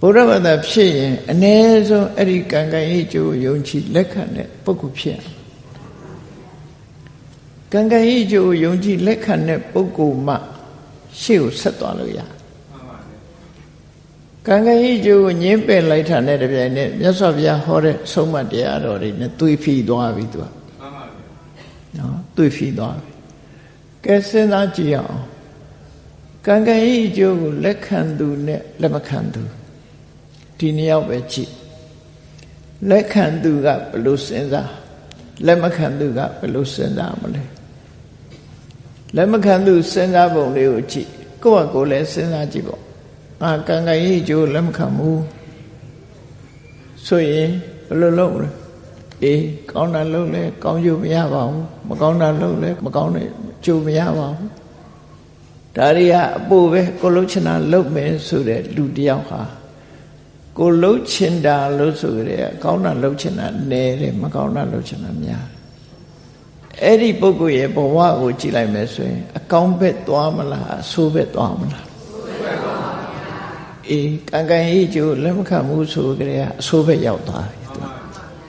ဗုဒ္ဓဘာသာဖြစ်ရင်အ ਨੇ ဆုံးအဲ့ဒီကံကံဤကျိုးယုံကြည်လက်ခံတဲ့ပုဂ္ဂိုလ်ဖြစ်ကံကံဤကျိုးယုံကြည်လက်ခံတဲ့ပုဂ္ဂိုလ်မှရှေ့ကိုဆက်သွားလို့ရကံကံဤကျိုးကိုညှင်းပယ်လိုက်တာနဲ့တပြိုင်နက်မြတ်စွာဘုရားဟောတဲ့ဆုံးမတရားတော်တွေနဲ့သွေးဖီသွားပြီသူကနော်သွေးဖီသွားပြီကဲစဉ်းစားကြည့်အောင်ကံကံဤအကျိုးကိုလက်ခံသူနဲ့လက်မခံသူဒီနှစ်ယောက်ပဲကြည့်လက်ခံသူကဘယ်လိုစဉ်းစားလက်မခံသူကဘယ်လိုစဉ်းစားမလဲလက်မခံသူစဉ်းစားပုံလေးကိုကြည့်ကိုယ့်ဟာကိုယ်လည်းစဉ်းစားကြည့်ပေါ့ငါကံကံဤအကျိုးလက်မခံဘူးဆိုရင်ဘယ်လိုလုပ်လဲအေးကောင်းတာလုပ်လဲကောင်းကျိုးမရပါဘူးမကောင်းတာလုပ်လဲမကောင်းတဲ့ကျိုးမရပါဘူးဒါတွေကအပို့ပဲကိုလှုပ်ချင်တာလုပ်မယ်ဆိုတဲ့လူတယောက်ဟာကိုလှုပ်ချင်တာလို့ဆိုကြတယ်ကောင်းတာလှုပ်ချင်တာနည်းတယ်မကောင်းတာလှုပ်ချင်တာများအဲ့ဒီပုဂ္ဂိုလ်ရဲ့ဘဝကိုကြည့်လိုက်မယ်ဆိုရင်အကောင်းဘက်သွားမလားအဆိုးဘက်သွားမလားအေးကံကံဤကျိုးလက်မခံမှုဆိုကြတယ်အဆိုးဘက်ရောက်သွားတယ်